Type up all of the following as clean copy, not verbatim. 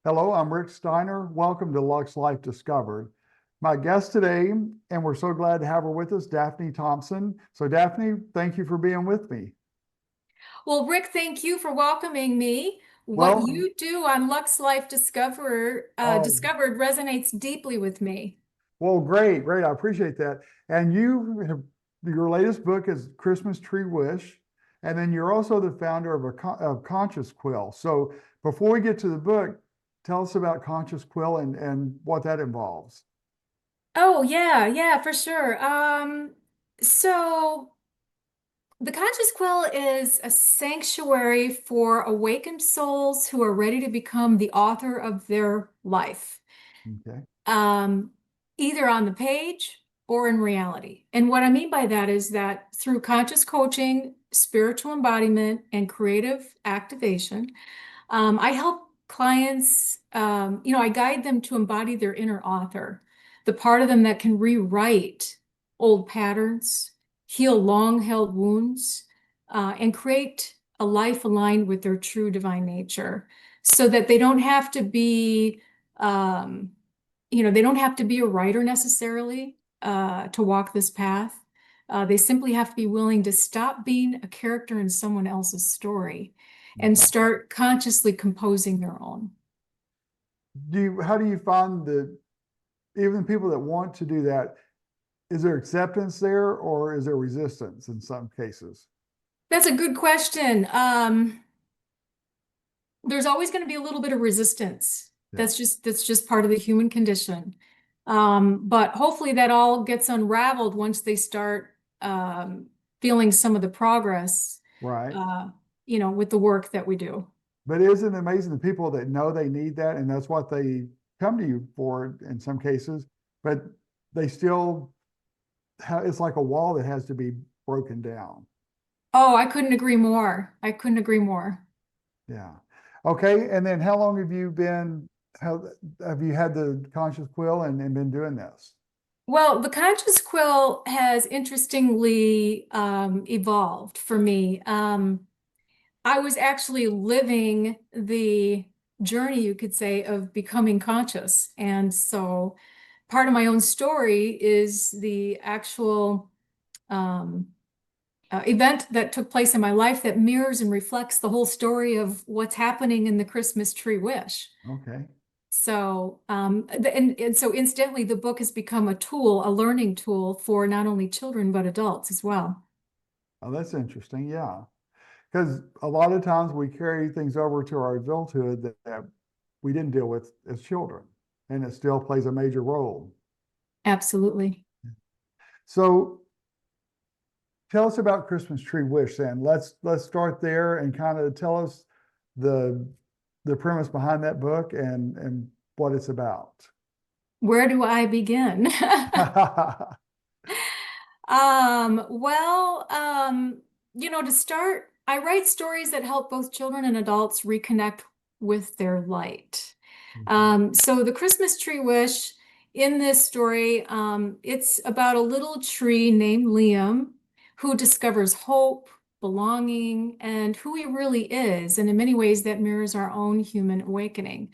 Hello, I'm Rick Steiner. Welcome to Lux Life Discovered. My guest today, and we're so glad to have her with us, Daphne Thompson. So, Daphne, thank you for being with me. Well, Rick, thank you for welcoming me. What Well, you do on Lux Life oh, Discovered resonates deeply with me. well, great, great. I appreciate that. And your latest book is Christmas Tree Wish, and then you're also the founder of Conscious Quill. So, before we get to the book, tell us about Conscious Quill and what that involves. Oh, yeah, yeah, for sure. So the Conscious Quill is a sanctuary for awakened souls who are ready to become the author of their life. Okay. um, Either on the page or in reality. And what I mean by that is that through conscious coaching, spiritual embodiment, and creative activation, I help clients, I guide them to embody their inner author, the part of them that can rewrite old patterns, heal long-held wounds, and create a life aligned with their true divine nature so that they don't have to be um, they don't have to be a writer necessarily to walk this path. They simply have to be willing to stop being a character in someone else's story and Okay. start consciously composing their own. How do you find that even people that want to do that, is there acceptance there or is there resistance in some cases? That's a good question. There's always going to be a little bit of resistance. Yeah. That's just part of the human condition. But hopefully that all gets unraveled once they start feeling some of the progress, Right. uh, with the work that we do. But isn't it amazing the people that know they need that and that's what they come to you for in some cases, but they still it's like a wall that has to be broken down. Oh, I couldn't agree more. I couldn't agree more. Yeah. Okay. And then how have you had the conscious quill and been doing this? Well, the conscious quill has interestingly evolved for me. I was actually living the journey, you could say, of becoming conscious. And so part of my own story is the actual um, event that took place in my life that mirrors and reflects the whole story of what's happening in the Christmas tree wish. Okay. So, and so incidentally, the book has become a tool, a learning tool for not only children, but adults as well. Oh, that's interesting. Yeah. Because a lot of times we carry things over to our adulthood that we didn't deal with as children, and it still plays a major role. Absolutely. So tell us about Christmas Tree Wish then. Let's start there and kind of tell us the the premise behind that book and what it's about. Where do I begin? Well, to start, I write stories that help both children and adults reconnect with their light. So the Christmas tree wish in this story, it's about a little tree named Liam who discovers hope, belonging, and who he really is. And in many ways, that mirrors our own human awakening.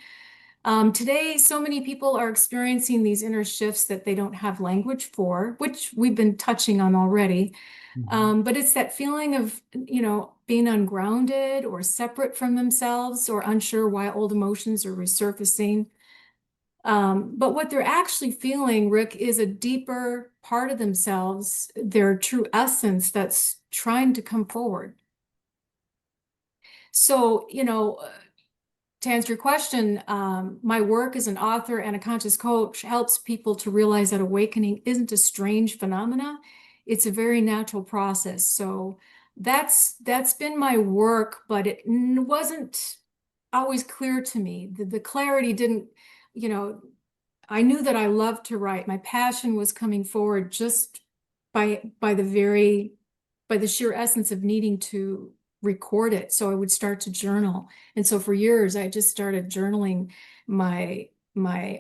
Today, so many people are experiencing these inner shifts that they don't have language for, which we've been touching on already. Mhm. But it's that feeling of, being ungrounded or separate from themselves or unsure why old emotions are resurfacing. But what they're actually feeling, Rick, is a deeper part of themselves, their true essence that's trying to come forward. So, to answer your question, my work as an author and a conscious coach helps people to realize that awakening isn't a strange phenomena. It's a very natural process. So that's been my work, but it wasn't always clear to me. The clarity didn't, you know, I knew that I loved to write. My passion was coming forward just by the sheer essence of needing to record it. So I would start to journal. And so for years I just started journaling my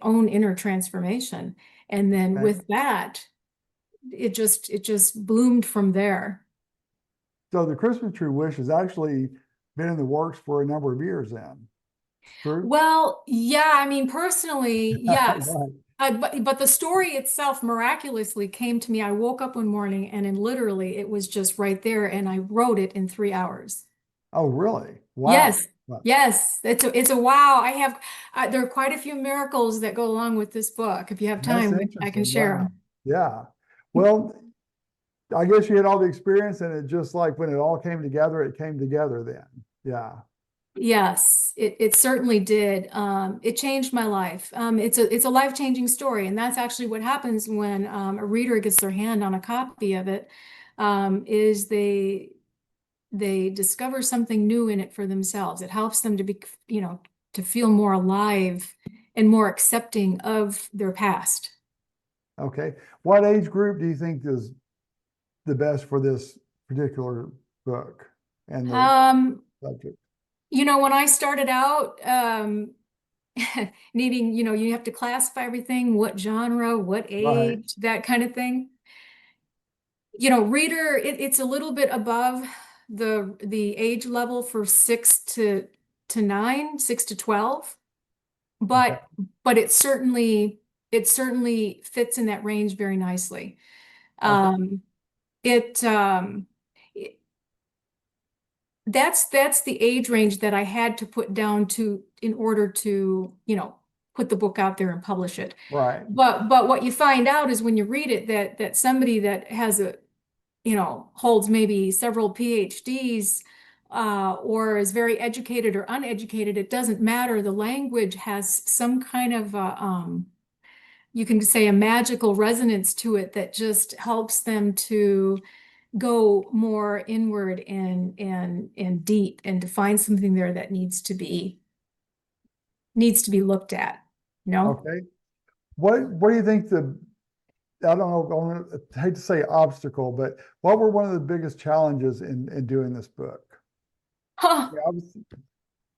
own inner transformation. And then Okay. with that, it just bloomed from there. So the Christmas Tree Wish has actually been in the works for a number of years then. True? Well, yeah, I mean, personally, yes. Right. But the story itself miraculously came to me. I woke up one morning and then literally it was just right there and I wrote it in 3 hours. Oh, really? Wow. Yes. Well, Yes. It's a wow. There are quite a few miracles that go along with this book. If you have that's time, I can interesting. share Wow. them. Yeah. Well, I guess you had all the experience and it just like when it all came together, it came together then. Yeah. Yes, it certainly did. It changed my life. It's a life-changing story, and that's actually what happens when a reader gets their hand on a copy of it, is they discover something new in it for themselves. It helps them to be, to feel more alive and more accepting of their past. Okay. What age group do you think is the best for this particular book and the Um, subject? when I started out, needing, you have to classify everything, what genre, what Right. age, that kind of thing. Reader, it's a little bit above the age level for 6 to 9, 6 to 12, Okay. but it certainly fits in that range very nicely. Okay. Um, it that's the age range that I had to put down to in order to, put the book out there and publish it. Right. But what you find out is when you read it that somebody that has holds maybe several PhDs, or is very educated or uneducated, it doesn't matter. The language has some kind of you can say a magical resonance to it that just helps them to go more inward and deep and to find something there that needs to be looked at, you know? Okay. What do you think I don't know, I hate to say obstacle, but what were one of the biggest challenges in doing this book? Huh. Yeah,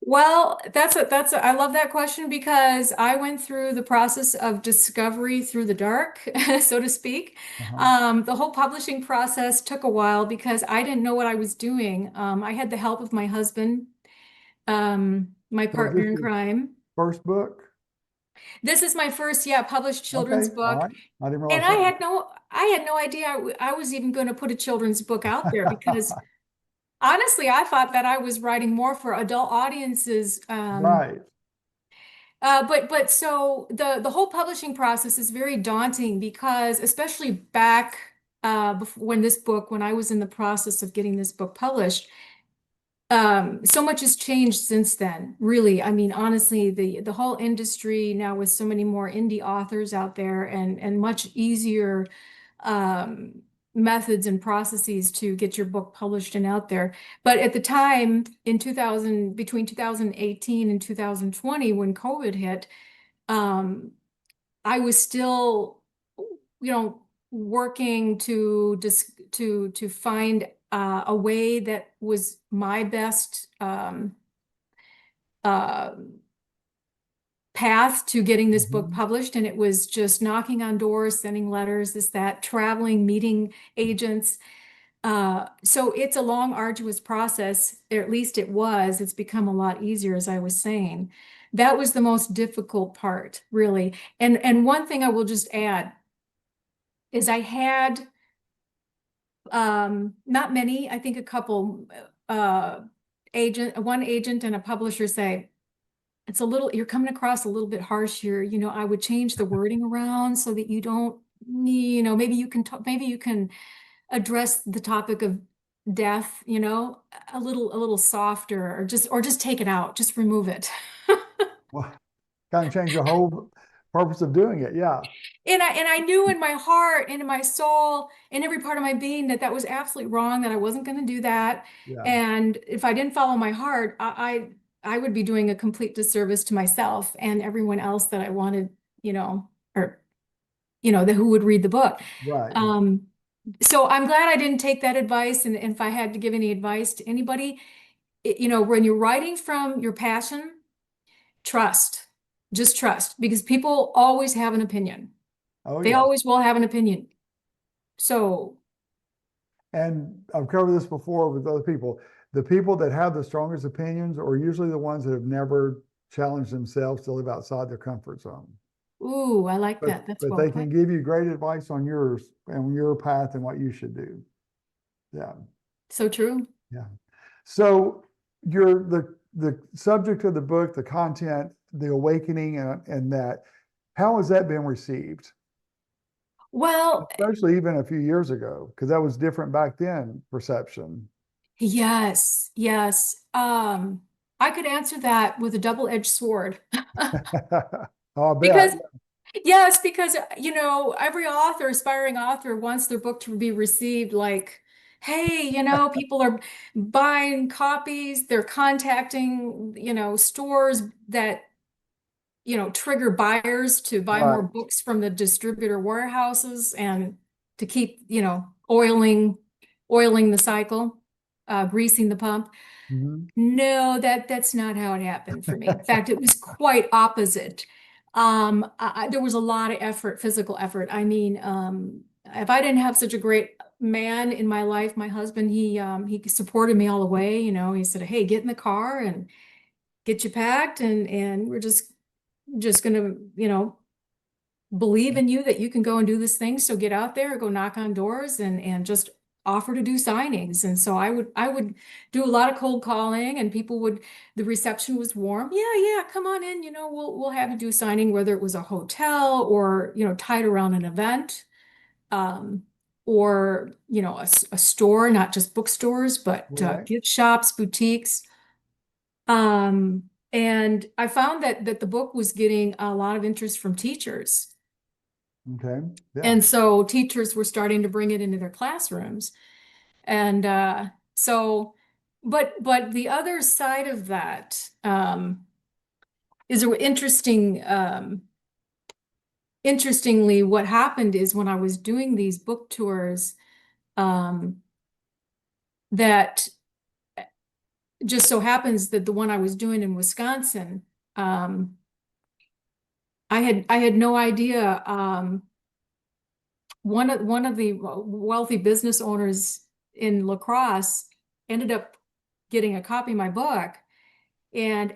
Well, I love that question because I went through the process of discovery through the dark, so to speak. uh-huh. The whole publishing process took a while because I didn't know what I was doing. I had the help of my husband, my So partner this in is crime. first book? This is my first, yeah, published children's Okay. All book. right. I didn't And realize I that. had no idea I was even going to put a children's book out there because honestly, I thought that I was writing more for adult audiences. Right. But so the whole publishing process is very daunting because especially back when I was in the process of getting this book published, so much has changed since then, really. I mean, honestly, the whole industry now with so many more indie authors out there and much easier methods and processes to get your book published and out there. But at the time in 2000, between 2018 and 2020, when COVID hit, um, I was still, working to just to find a way that was my best uh, path to getting this book Mhm. published, and it was just knocking on doors, sending letters, this, that, traveling, meeting agents. So it's a long, arduous process, or at least it was. It's become a lot easier, as I was saying. That was the most difficult part, really. And one thing I will just add is I had not many, I think a couple one agent and a publisher say, you're coming across a little bit harsh here. I would change the wording around so that you don't, maybe you can address the topic of death, a little softer, or just take it out, just remove it. Well, kind of change the whole purpose of doing it. Yeah. And I knew in my heart and in my soul, in every part of my being, that that was absolutely wrong, that I wasn't going to do that. Yeah. And if I didn't follow my heart, I would be doing a complete disservice to myself and everyone else that I wanted, or who would read the book. Right. Um, so I'm glad I didn't take that advice. And if I had to give any advice to anybody, when you're writing from your passion, trust, just trust, because people always have an opinion. Oh, They yes. always will have an opinion. So, And I've covered this before with other people. The people that have the strongest opinions are usually the ones that have never challenge themselves to live outside their comfort zone. Ooh, I like But that. That's but well they put. can give you great advice on yours and your path and what you should do. Yeah, So true. yeah. So you're the subject of the book, the content, the awakening, and that. How has that been received? Well, Especially even a few years ago, because that was different back then, perception. yes, yes. I could answer that with a double-edged sword. I'll Because bet. yes, because every author, aspiring author wants their book to be received like, hey, people are buying copies, they're contacting, stores that, trigger buyers to buy more Right. books from the distributor warehouses and to keep, oiling the cycle, greasing the pump. Mhm. No, that's not how it happened for me. In fact, it was quite opposite. There was a lot of effort, physical effort. I mean, if I didn't have such a great man in my life, my husband, he supported me all the way. He said, "Hey, get in the car and get you packed, and we're just gonna, believe in you that you can go and do this thing. So get out there, go knock on doors and just offer to do signings." And so I would do a lot of cold calling and the reception was warm. Yeah, yeah, come on in, we'll have you do a signing, whether it was a hotel or, tied around an event, um, or, a store, not just bookstores, but Right. gift shops, boutiques. And I found that the book was getting a lot of interest from teachers. Okay. Yeah. And so teachers were starting to bring it into their classrooms. And so, but the other side of that is interestingly, what happened is when I was doing these book tours, um, that just so happens that the one I was doing in Wisconsin, um, I had no idea. One of the wealthy business owners in La Crosse ended up getting a copy of my book and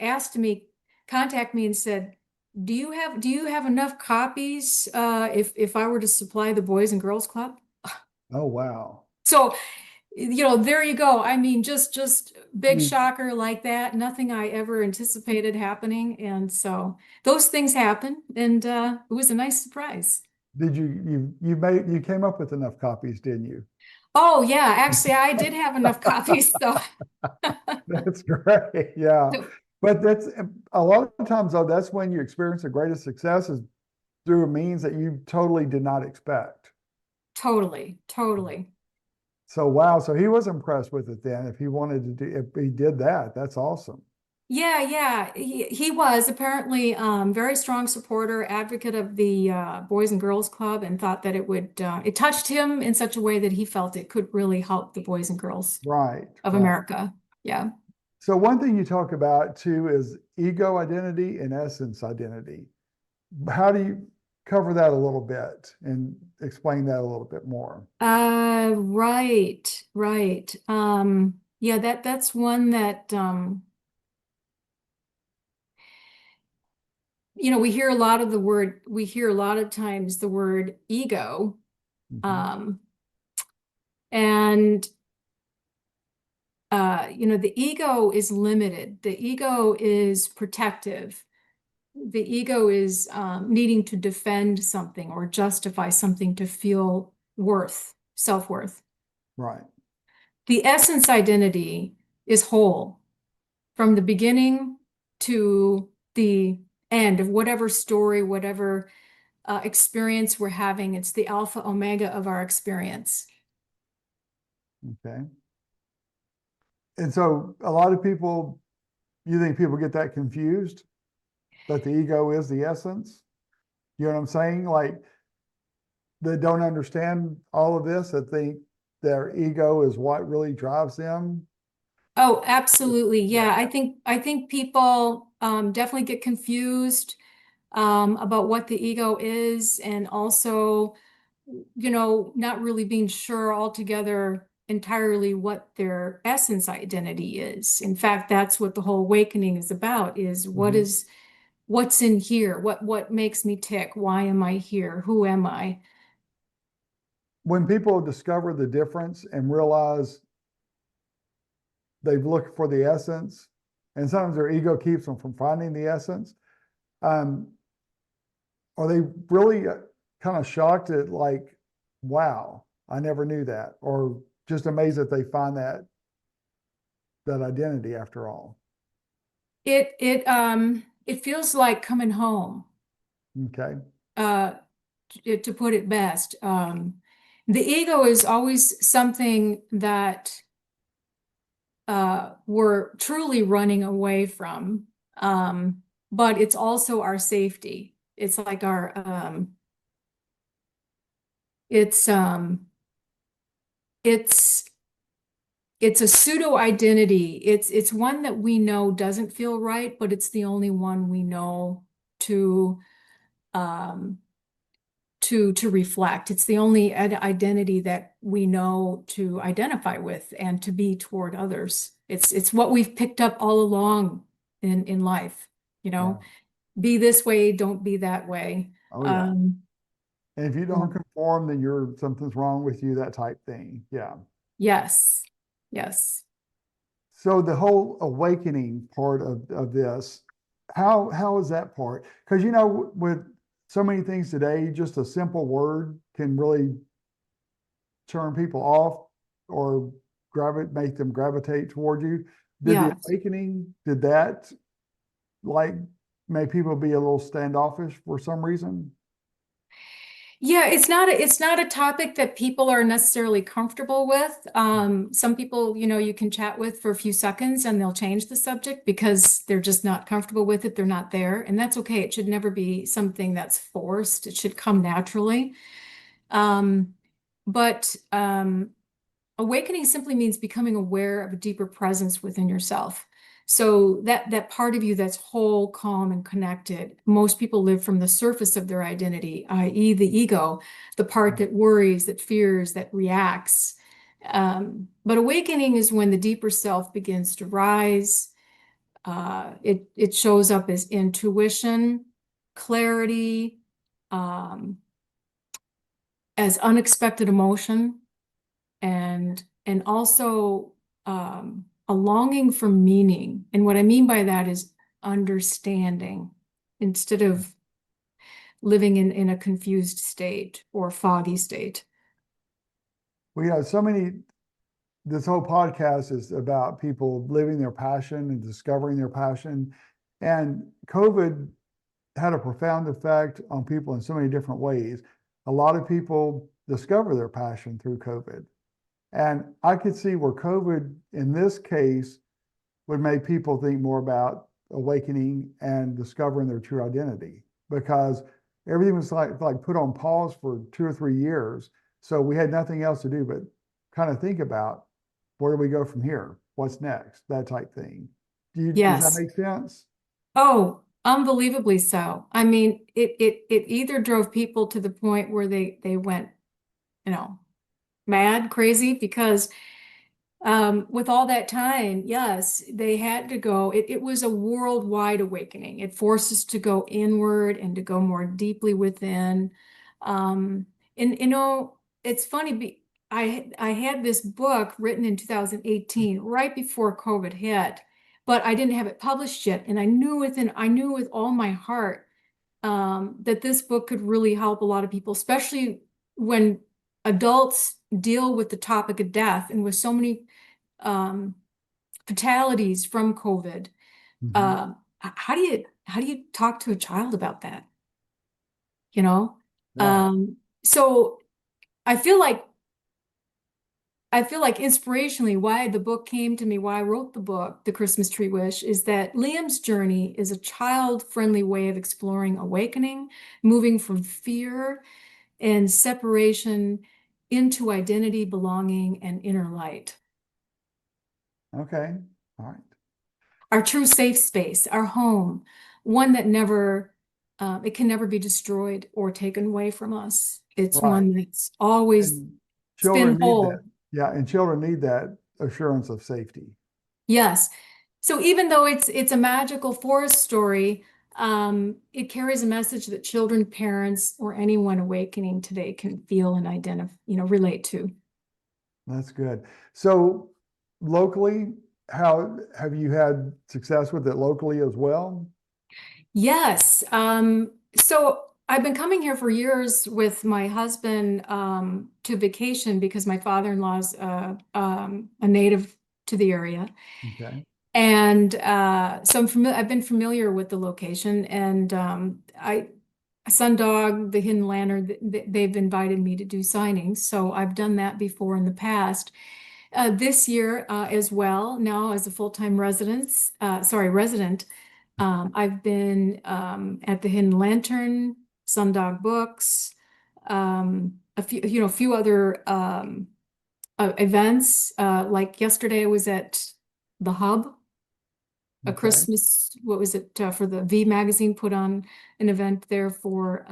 contact me and said, "Do you have enough copies if I were to supply the Boys and Girls Club?" Oh, wow. So, there you go. I mean, just big You shocker like that. Nothing I ever anticipated happening, and so those things happen, and it was a nice surprise. did you came up with enough copies, didn't you? Oh yeah, actually I did have enough copies, so That's great. Yeah. But that's a lot of times though, that's when you experience the greatest success is through a means that you totally did not expect. totally, totally. So wow, so he was impressed with it then. If he wanted to do, if he did that, that's awesome. Yeah, yeah. He was apparently very strong supporter, advocate of the Boys and Girls Club, and thought that it touched him in such a way that he felt it could really help the boys and girls Right, of right. America. Yeah. So one thing you talk about too is ego identity and essence identity. How do you cover that a little bit and explain that a little bit more? Right, right. Yeah, that's one that we hear a lot of times the word ego. Mhm. Um, and the ego is limited. The ego is protective. The ego is needing to defend something or justify something to feel self-worth. Right. The essence identity is whole from the beginning to the end of whatever story, whatever experience we're having. It's the alpha omega of our experience. Okay. And so a lot of people, you think people get that confused, that the ego is the essence? You know what I'm saying? Like they don't understand all of this, that think their ego is what really drives them. Oh, absolutely. Yeah. Yeah, I think people definitely get confused about what the ego is, and also, not really being sure altogether entirely what their essence identity is. In fact, that's what the whole awakening is about, is Mhm. what's in here? What makes me tick? Why am I here? Who am I? When people discover the difference and realize they've looked for the essence, and sometimes their ego keeps them from finding the essence, um, are they really kind of shocked at like, wow, I never knew that, or just amazed that they find that identity after all? It feels like coming home, Okay. uh, to put it best. The ego is always something that we're truly running away from. But it's also our safety. It's like our it's it's it's a pseudo identity. It's one that we know doesn't feel right, but it's the only one we know to um to reflect. It's the only identity that we know to identify with and to be toward others. It's what we've picked up all along in life, you Yeah. know. Be this way, don't be that way. Oh yeah. Um, And if you yeah. don't conform, then something's wrong with you, that type thing. Yeah. Yes. Yes. So the whole awakening part of this, how is that part? Because with so many things today, just a simple word can really turn people off or make them gravitate toward you. Did the Yes. awakening, did that like make people be a little standoffish for some reason? Yeah, it's not a topic that people are necessarily comfortable with. Some people, you can chat with for a few seconds and they'll change the subject because they're just not comfortable with it. They're not there, and that's okay. It should never be something that's forced. It should come naturally. Um, but awakening simply means becoming aware of a deeper presence within yourself. So that part of you that's whole, calm, and connected. Most people live from the surface of their identity, i.e., the ego, the part that worries, that fears, that reacts. But awakening is when the deeper self begins to rise. It shows up as intuition, clarity, um, as unexpected emotion, and also a longing for meaning. And what I mean by that is understanding instead of living in a confused state or foggy state. We have so many, this whole podcast is about people living their passion and discovering their passion. And COVID had a profound effect on people in so many different ways. A lot of people discover their passion through COVID. And I could see where COVID, in this case, would make people think more about awakening and discovering their true identity because everything was like put on pause for 2 or 3 years. So we had nothing else to do but kind of think about where do we go from here? What's next? That type thing. Does that Yes. make sense? Oh, unbelievably so. I mean, it either drove people to the point where they went, mad, crazy, because with all that time, yes, they had to go. It was a worldwide awakening. It forced us to go inward and to go more deeply within. Um, and it's funny. I had this book written in 2018, right before COVID hit, but I didn't have it published yet. And I knew with all my heart that this book could really help a lot of people, especially when adults deal with the topic of death and with so many um, fatalities from COVID. Mhm. How do you talk to a child about that? You know? Right. So I feel like I feel like inspirationally, why the book came to me, why I wrote the book, The Christmas Tree Wish, is that Liam's journey is a child-friendly way of exploring awakening, moving from fear and separation into identity, belonging, and inner light. Okay. All right. Our true safe space, our home, one that it can never be destroyed or taken away from us. It's Right. one that's always And it's been children need that. whole. Yeah, and children need that assurance of safety. Yes. So even though it's a magical forest story, it carries a message that children, parents, or anyone awakening today can feel and identify, relate to. That's good. So locally, how have you had success with it locally as well? Yes. So I've been coming here for years with my husband to vacation because my father-in-law's a native to the area. Okay. And so I've been familiar with the location, and Sundog, the Hidden Lantern, they've invited me to do signings. So I've done that before in the past. This year as well, now as a full-time resident, I've been at the Hidden Lantern, Sundog Books, a few other events. Like yesterday, I was at the Hub, a Okay. Christmas, what was it, for the V magazine, put on an event there for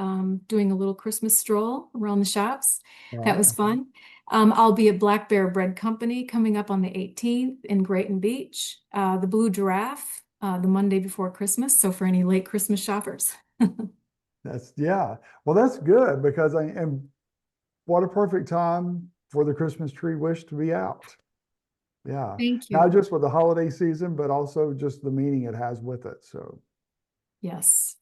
doing a little Christmas stroll around the shops. That Right. was fun. I'll be at Black Bear Bread Company coming up on the 18th in Grayton Beach, the Blue Giraffe, the Monday before Christmas. So for any late Christmas shoppers. Yeah. Well, that's good because and what a perfect time for the Christmas tree wish to be out. Yeah. Thank Not you. just with the holiday season, but also just the meaning it has with it. Yes.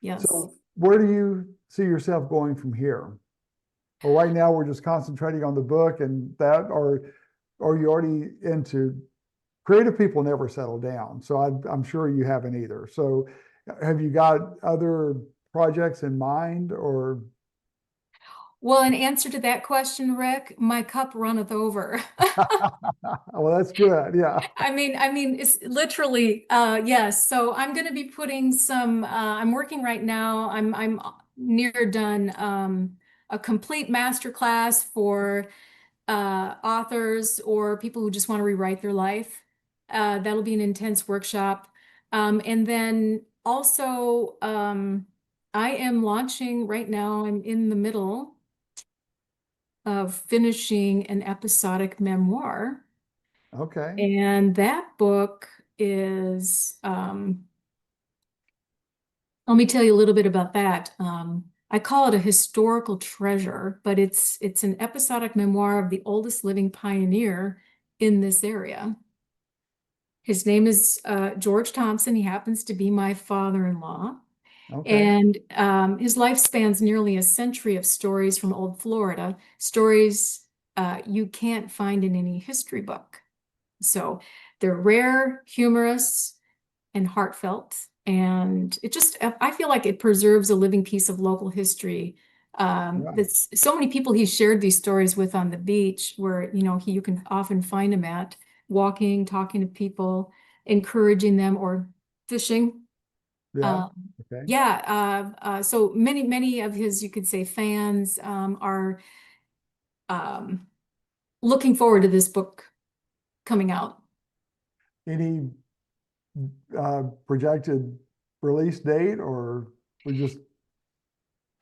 Yes. So where do you see yourself going from here? Well, right now we're just concentrating on the book and that, or are you already into creative people never settle down? So I'm sure you haven't either. So have you got other projects in mind or? Well, in answer to that question, Rick, my cup runneth over. Well, that's good. Yeah. I mean, it's literally, yes. So I'm going to be putting I'm working right now. I'm near done, a complete master class for, authors or people who just want to rewrite their life. That'll be an intense workshop. And then also, I am launching right now. I'm in the middle of finishing an episodic memoir. Okay. And that book is, let me tell you a little bit about that. I call it a historical treasure, but it's an episodic memoir of the oldest living pioneer in this area. His name is George Thompson. He happens to be my father-in-law. Okay. And his life spans nearly a century of stories from old Florida, stories you can't find in any history book. So they're rare, humorous, and heartfelt. And I feel like it preserves a living piece of local history. Right. That's so many people he shared these stories with on the beach where, you can often find him at walking, talking to people, encouraging them, or fishing. Yeah. Um, Okay. yeah, so many of his, you could say, fans are um, looking forward to this book coming out. Any projected release date or we just,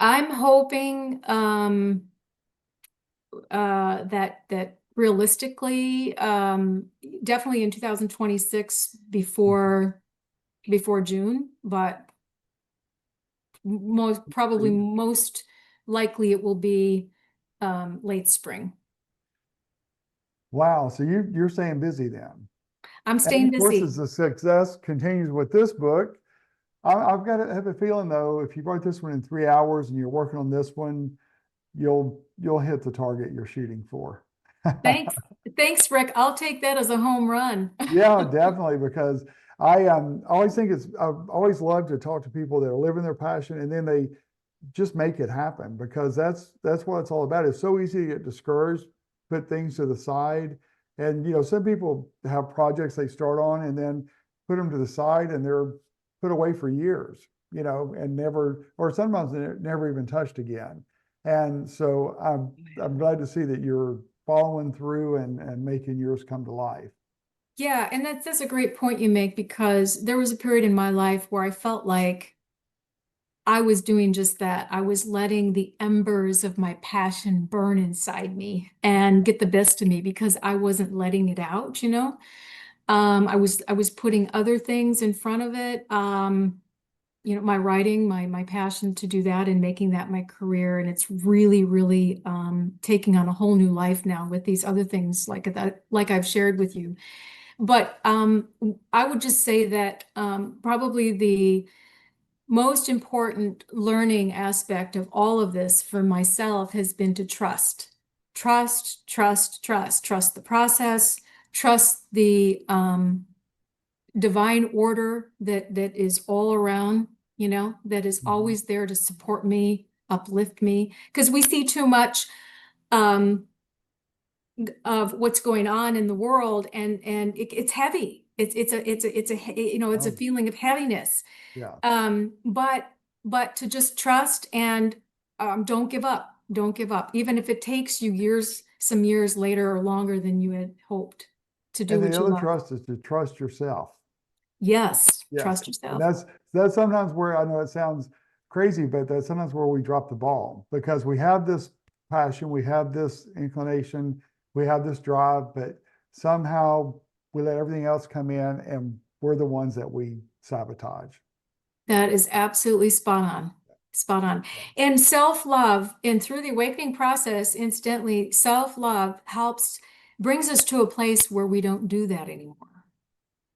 I'm hoping that realistically, definitely in 2026 before June, but most likely it will be late spring. wow. So you're staying busy then. I'm And staying of course, busy. as the success continues with this book, I've got to have a feeling though, if you wrote this one in 3 hours and you're working on this one, you'll hit the target you're shooting for. Thanks. Thanks, Rick. I'll take that as a home run. Yeah, definitely, because I always think I've always loved to talk to people that are living their passion and then they just make it happen because that's what it's all about. It's so easy to get discouraged, put things to the side. And some people have projects they start on and then put them to the side and they're put away for years, and never, or sometimes they're never even touched again. And so I'm glad to see that you're following through and making yours come to life. Yeah, and that's a great point you make because there was a period in my life where I felt like I was doing just that. I was letting the embers of my passion burn inside me and get the best of me because I wasn't letting it out, you know. I was putting other things in front of it. You know, my writing, my passion to do that and making that my career. And it's really, really taking on a whole new life now with these other things like that, like I've shared with you. But I would just say that probably the most important learning aspect of all of this for myself has been to trust. Trust, trust, trust. Trust the process, trust the divine order that is all around, you know, that is always there to support me, uplift me. Because we see too much of what's going on in the world, and it's heavy. It's a you know, it's a Oh, feeling of heaviness. yeah. But to just trust and don't give up. Don't give up, even if it takes you years, some years later or longer than you had hoped to do And what the you other love. trust is to trust yourself. Yes, Yes. trust And yourself. that's sometimes where I know it sounds crazy, but that's sometimes where we drop the ball because we have this passion, we have this inclination, we have this drive, but somehow we let everything else come in and we're the ones that we sabotage. That is absolutely spot on. Spot on. And self-love, and through the awakening process, incidentally, self-love helps, brings us to a place where we don't do that anymore.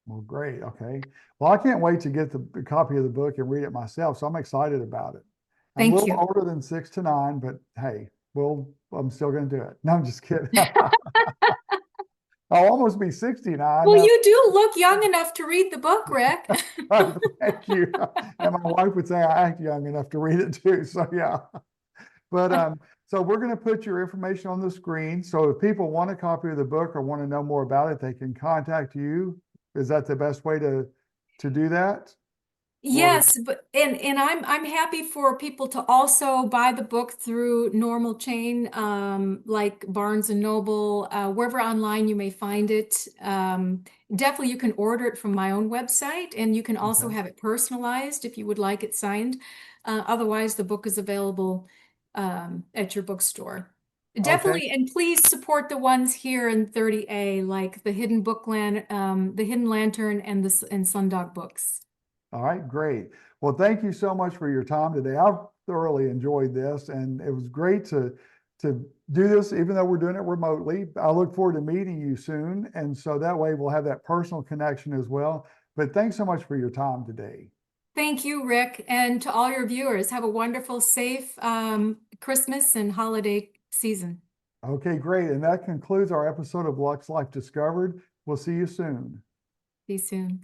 Well, great. Okay. Well, I can't wait to get the copy of the book and read it myself. So I'm excited about it. I'm a Thank little you. older than 6 to 9, but hey, I'm still going to do it. No, I'm just kidding. I'll almost be 69. Well, you do look young enough to read the book, Rick. Thank you. And my wife would say I act young enough to read it too. So yeah. But so we're going to put your information on the screen. So if people want a copy of the book or want to know more about it, they can contact you. Is that the best way to do that? Or Yes, but and I'm happy for people to also buy the book through normal chain, like Barnes and Noble, wherever online you may find it. Definitely you can order it from my own website, and you can also okay. have it personalized if you would like it signed. Otherwise, the book is available at your bookstore. Okay. Definitely, and please support the ones here in 30A, like the the Hidden Lantern, and and Sundog books. All right, great. Well, thank you so much for your time today. I've thoroughly enjoyed this, and it was great to do this, even though we're doing it remotely. I look forward to meeting you soon, and so that way we'll have that personal connection as well. But thanks so much for your time today. Thank you, Rick, and to all your viewers. Have a wonderful, safe Christmas and holiday season. Okay, great. And that concludes our episode of Lux Life Discovered. We'll see you soon. See you soon.